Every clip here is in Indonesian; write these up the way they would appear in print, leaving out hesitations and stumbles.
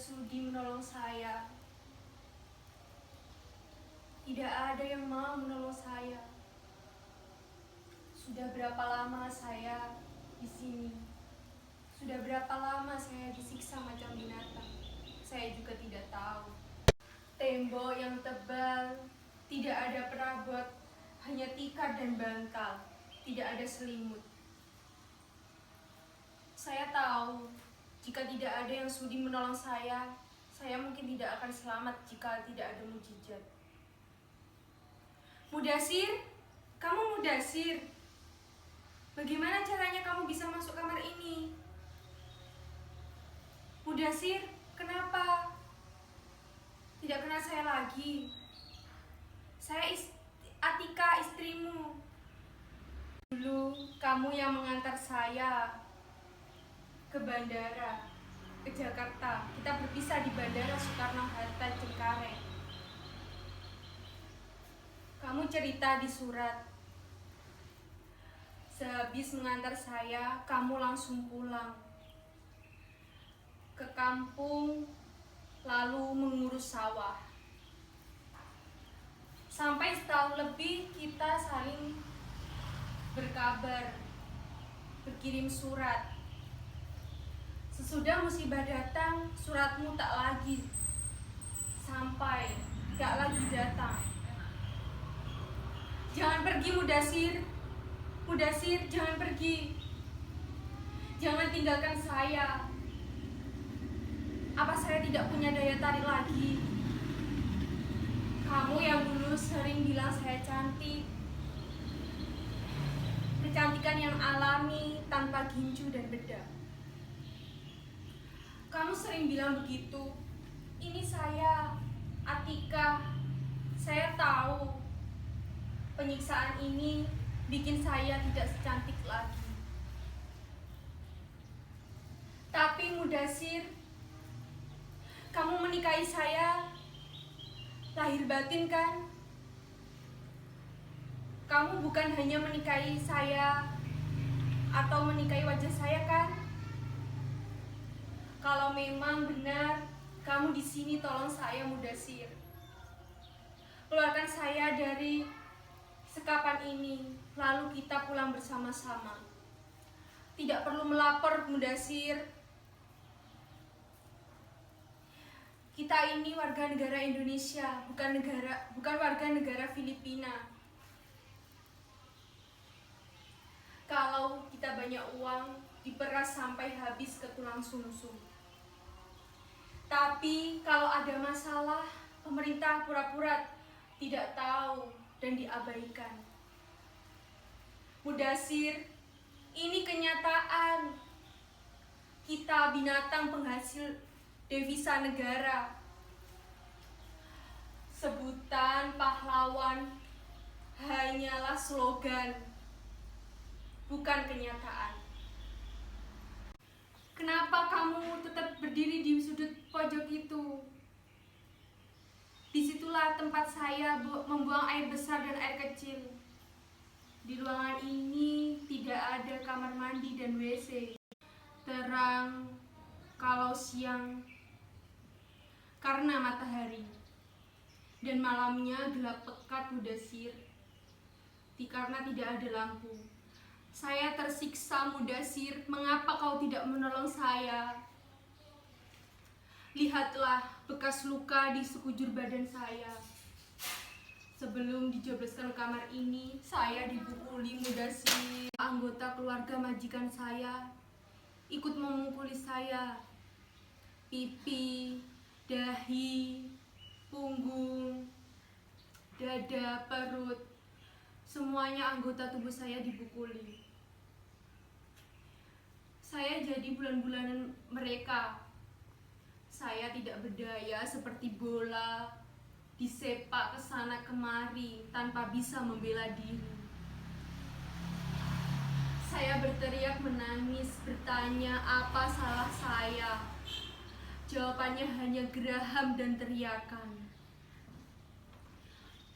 sudi menolong saya. Tidak ada yang mau menolong saya. Sudah berapa lama saya di sini? Sudah berapa lama saya disiksa macam binatang? Saya juga tidak tahu. Tembok yang tebal, tidak ada perabot, hanya tikar dan bantal, tidak ada selimut. Saya tahu, jika tidak ada yang sudi menolong saya mungkin tidak akan selamat jika tidak ada mujizat. Mudasir, kamu Mudasir. Bagaimana caranya kamu bisa masuk kamar ini? Mudasir, kenapa? Tidak kenal saya lagi. Saya Atika, istrimu. Dulu kamu yang mengantar saya ke bandara, ke Jakarta. Kita berpisah di Bandara Soekarno-Hatta, Cengkareng. Kamu cerita di surat. Sehabis mengantar saya, kamu langsung pulang ke kampung, lalu mengurus sawah. Sampai setahun lebih kita saling berkabar, berkirim surat. Sesudah musibah datang, suratmu tak lagi sampai, tak lagi datang. Jangan pergi Mudasir. Mudasir, jangan pergi. Jangan tinggalkan saya. Apa saya tidak punya daya tarik lagi? Kamu yang dulu sering bilang saya cantik. Kecantikan yang alami, tanpa ginju dan bedak. Kamu sering bilang begitu. Ini saya, Atika. Saya tahu penyiksaan ini bikin saya tidak secantik lagi. Tapi Mudasir, kamu menikahi saya lahir batin kan? Kamu bukan hanya menikahi saya atau menikahi wajah saya kan? Kalau memang benar kamu di sini, tolong saya Mudasir. Keluarkan saya dari sekapan ini, lalu kita pulang bersama-sama. Tidak perlu melapor Mudasir. Kita ini warga negara Indonesia, bukan warga negara Filipina. Kalau kita banyak uang, diperas sampai habis ke tulang sumsum. Tapi kalau ada masalah, pemerintah pura-pura tidak tahu dan diabaikan. Mudasir, ini kenyataan. Kita binatang penghasil devisa negara. Sebutan pahlawan hanyalah slogan, bukan kenyataan. Kenapa kamu tetap berdiri di sudut pojok itu? Disitulah tempat saya membuang air besar dan air kecil. Di ruangan ini tidak ada kamar mandi dan WC. Terang kalau siang karena matahari, dan malamnya gelap pekat Mudasir karena tidak ada lampu. Saya tersiksa Mudasir, mengapa kau tidak menolong saya? Lihatlah bekas luka di sekujur badan saya. Sebelum dijebloskan kamar ini, saya dipukuli Mudasir. Anggota keluarga majikan saya ikut memukuli saya. Pipi, dahi, punggung, dada, perut, semuanya anggota tubuh saya dipukuli. Saya jadi bulan-bulanan mereka. Saya tidak berdaya seperti bola, disepak ke sana kemari tanpa bisa membela diri. Saya berteriak menangis, bertanya apa salah saya. Jawabannya hanya geraham dan teriakan.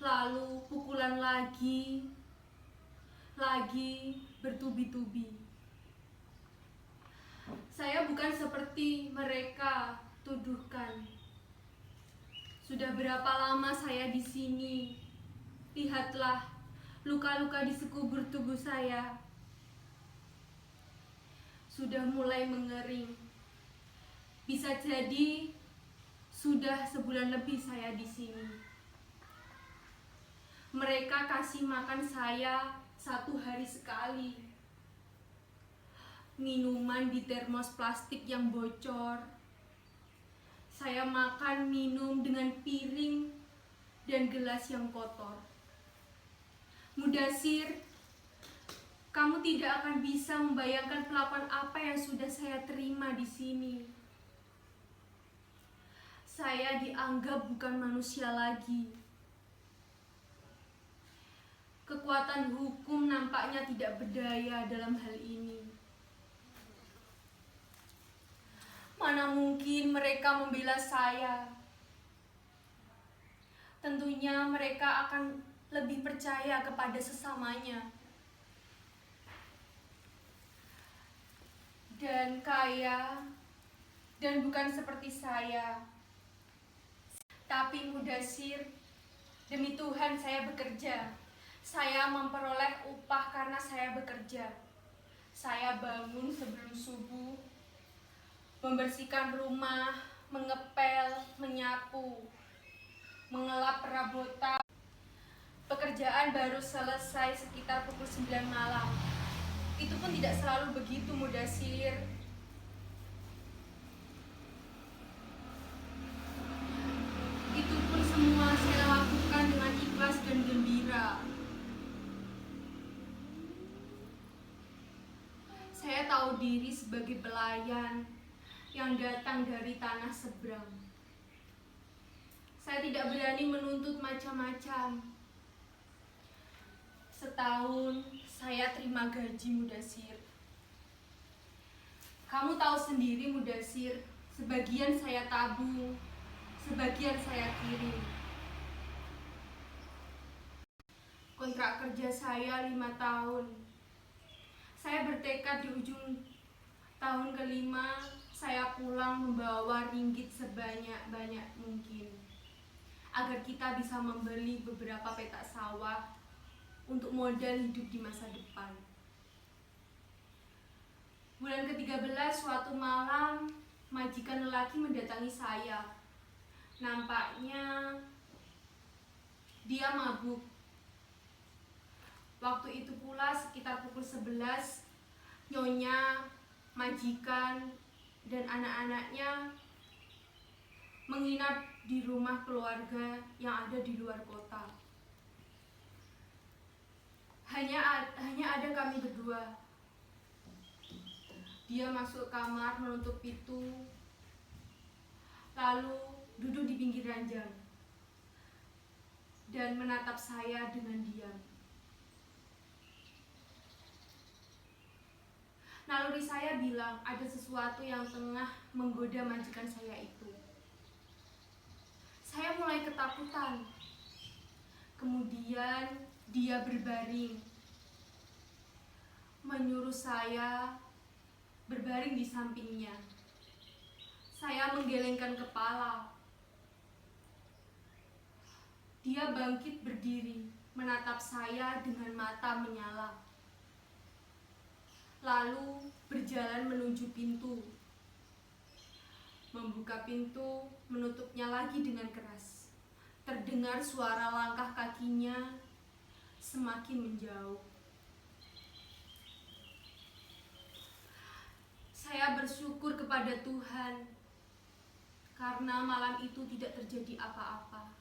Lalu pukulan lagi bertubi-tubi. Saya bukan seperti mereka, tuduhkan. Sudah berapa lama saya di sini? Lihatlah, luka-luka di sekubur tubuh saya sudah mulai mengering. Bisa jadi sudah sebulan lebih saya di sini. Mereka kasih makan saya 1 hari sekali. Minuman di termos plastik yang bocor. Saya makan minum dengan piring dan gelas yang kotor. Mudasir, kamu tidak akan bisa membayangkan perlakuan apa yang sudah saya terima di sini. Saya dianggap bukan manusia lagi. Kekuatan hukum nampaknya tidak berdaya dalam hal ini. Mana mungkin mereka membela saya? Tentunya mereka akan lebih percaya kepada sesamanya. Dan kaya, dan bukan seperti saya. Tapi Mudasir, demi Tuhan saya bekerja. Saya memperoleh upah karena saya bekerja. Saya bangun sebelum subuh, membersihkan rumah, mengepel, menyapu, mengelap perabotan. Pekerjaan baru selesai sekitar pukul 9 malam. Itu pun tidak selalu begitu, Mudasir. Itu pun semua saya lakukan dengan ikhlas dan gembira. Saya tahu diri sebagai pelayan yang datang dari tanah seberang. Saya tidak berani menuntut macam-macam. Setahun saya terima gaji, Mudasir. Kamu tahu sendiri, Mudasir, sebagian saya tabung, sebagian saya kirim. Kontrak kerja saya 5 tahun. Saya bertekad di ujung tahun kelima saya pulang membawa ringgit sebanyak-banyak mungkin, agar kita bisa membeli beberapa petak sawah untuk modal hidup di masa depan. Bulan ke-13 suatu malam, majikan lelaki mendatangi saya. Nampaknya dia mabuk. Waktu itu pula sekitar pukul 11, nyonya, majikan, dan anak-anaknya menginap di rumah keluarga yang ada di luar kota. Hanya ada kami berdua. Dia masuk kamar, menutup pintu, lalu duduk di pinggir ranjang dan menatap saya dengan diam. Naluri saya bilang ada sesuatu yang tengah menggoda majikan saya itu. Saya mulai ketakutan. Kemudian dia berbaring, menyuruh saya berbaring di sampingnya. Saya menggelengkan kepala. Dia bangkit berdiri, menatap saya dengan mata menyala. Lalu berjalan menuju pintu. Membuka pintu, menutupnya lagi dengan keras. Terdengar suara langkah kakinya semakin menjauh. Saya bersyukur kepada Tuhan karena malam itu tidak terjadi apa-apa.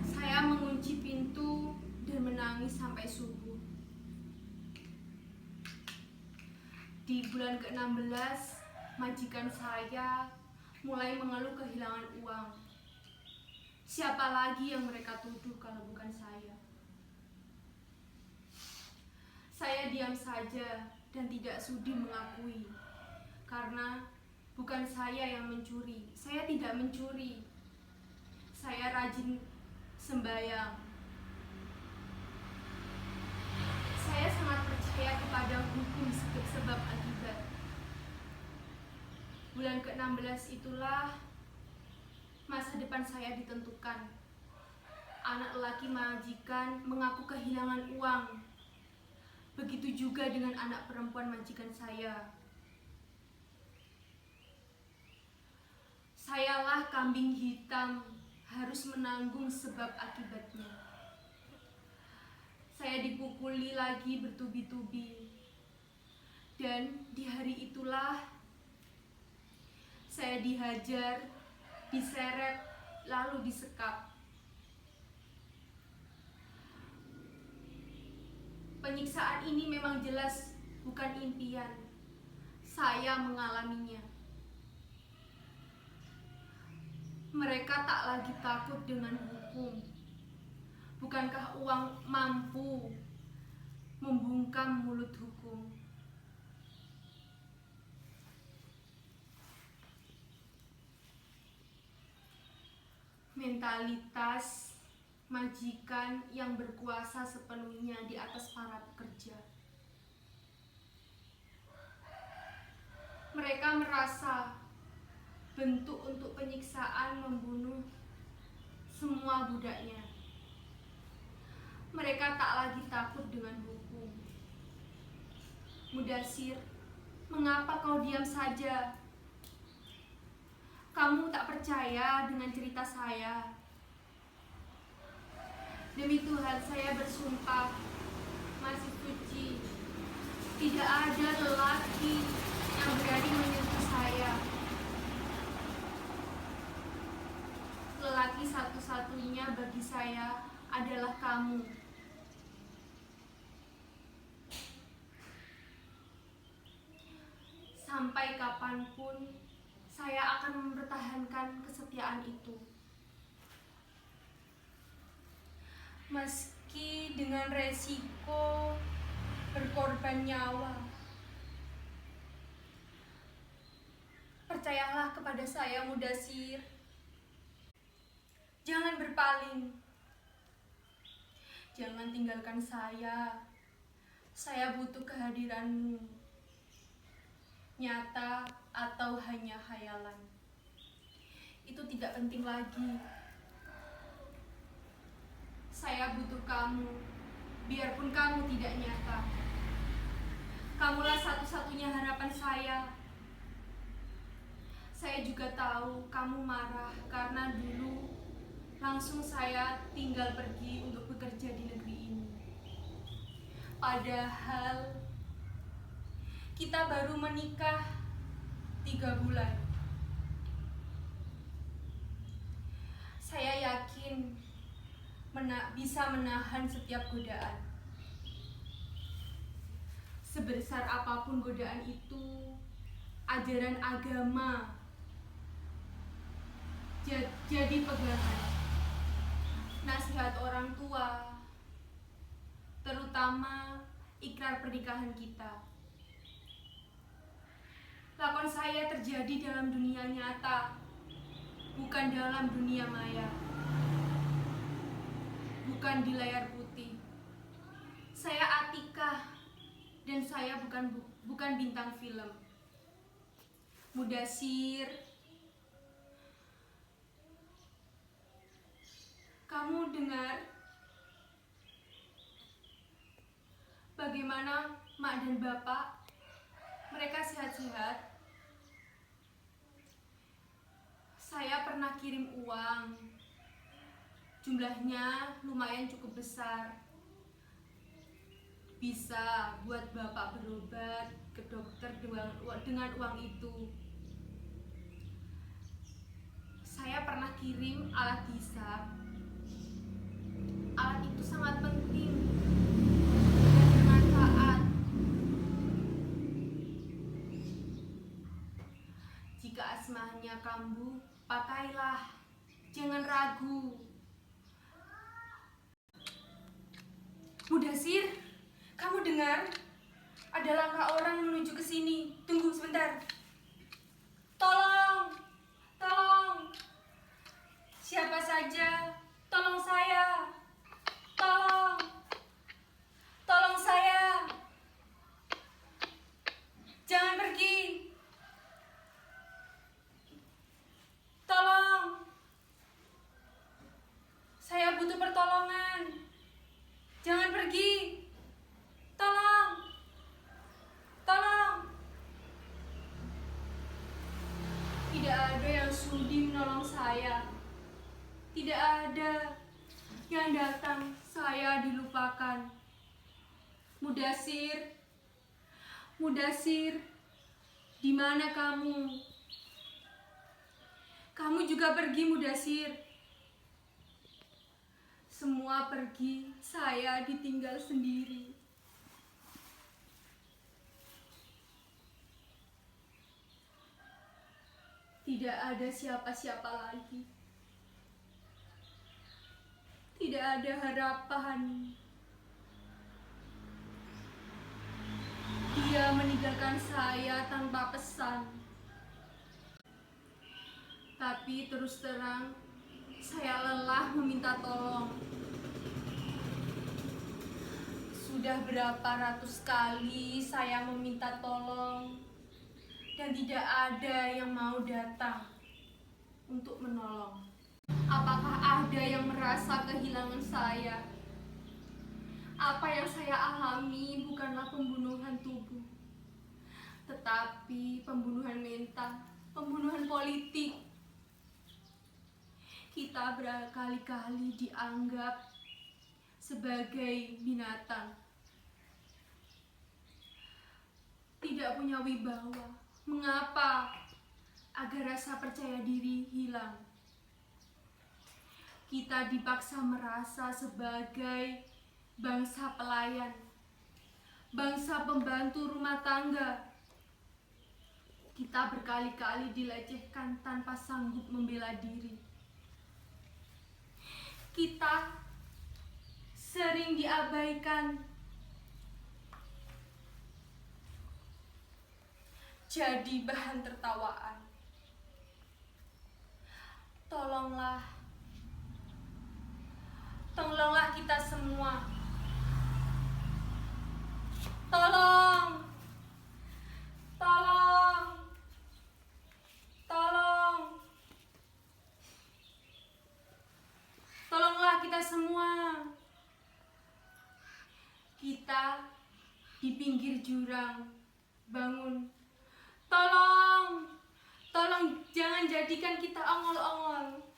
Saya mengunci pintu dan menangis sampai subuh. Di bulan ke-16, majikan saya mulai mengeluh kehilangan uang. Siapa lagi yang mereka tuduh kalau bukan saya? Saya diam saja dan tidak sudi mengakui, karena bukan saya yang mencuri. Saya tidak mencuri. Saya rajin sembahyang. Saya sangat percaya kepada hukum sebab akibat. Bulan ke-16 itulah masa depan saya ditentukan. Anak lelaki majikan mengaku kehilangan uang. Begitu juga dengan anak perempuan majikan saya. Sayalah kambing hitam, harus menanggung sebab akibatnya. Saya dipukuli lagi bertubi-tubi. Dan di hari itulah saya dihajar, diseret, lalu disekap. Penyiksaan ini memang jelas bukan impian. Saya mengalaminya. Mereka tak lagi takut dengan hukum. Bukankah uang mampu membungkam mulut hukum? Mentalitas majikan yang berkuasa sepenuhnya di atas para pekerja. Mereka merasa bentuk untuk penyiksaan membunuh semua budaknya. Mereka tak lagi takut dengan hukum. Mudasir, mengapa kau diam saja? Kamu tak percaya dengan cerita saya. Demi Tuhan saya bersumpah, masih suci, tidak ada lelaki yang berani menyentuh saya. Lelaki satu-satunya bagi saya adalah kamu. Sampai kapanpun saya akan mempertahankan kesetiaan itu. Meski dengan resiko berkorban nyawa. Percayalah kepada saya, Mudasir. Jangan berpaling. Jangan tinggalkan saya. Saya butuh kehadiranmu. Nyata atau hanya khayalan. Itu tidak penting lagi. Saya butuh kamu, biarpun kamu tidak nyata. Kamulah satu-satunya harapan saya. Saya juga tahu kamu marah karena dulu langsung saya tinggal pergi untuk bekerja di negeri ini. Padahal kita baru menikah 3 bulan. Saya yakin bisa menahan setiap godaan. Sebesar apapun godaan itu, ajaran agama jadi pegangan. Nasihat orang tua, terutama ikrar pernikahan kita. Lakon saya terjadi dalam dunia nyata, bukan dalam dunia maya. Bukan di layar putih. Saya Atikah dan saya bukan bintang film. Mudasir, kamu dengar bagaimana mak dan bapak? Mereka sehat-sehat. Saya pernah kirim uang. Jumlahnya lumayan cukup besar. Bisa buat bapak berobat ke dokter dengan uang itu. Saya pernah kirim alat hisap. Alat itu sangat penting dan bermanfaat. Jika asmanya kambuh, pakailah. Jangan ragu. Mudasir, kamu dengar? Ada langkah orang menuju ke sini. Tunggu sebentar. Tolong! Tolong! Siapa saja, tolong saya! Tolong! Tolong saya! Jangan pergi! saya. Tidak ada yang datang, saya dilupakan. Mudasir, Mudasir, di mana kamu? Kamu juga pergi, Mudasir. Semua pergi, saya ditinggal sendiri. Tidak ada siapa-siapa lagi. Tidak ada harapan. Dia meninggalkan saya tanpa pesan. Tapi terus terang, saya lelah meminta tolong. Sudah berapa ratus kali saya meminta tolong, dan tidak ada yang mau datang untuk menolong. Apakah ada yang merasa kehilangan saya? Apa yang saya alami bukanlah pembunuhan tubuh, tetapi pembunuhan mental, pembunuhan politik. Kita berkali-kali dianggap sebagai binatang, tidak punya wibawa. Mengapa? Agar rasa percaya diri hilang. Kita dipaksa merasa sebagai bangsa pelayan, bangsa pembantu rumah tangga. Kita berkali-kali dilecehkan tanpa sanggup membela diri. Kita sering diabaikan, jadi bahan tertawaan. Tolonglah kita semua. Tolong, tolong, tolong. Tolonglah kita semua. Kita di pinggir jurang, bangun. Tolong, tolong jangan jadikan kita ongol-ongol.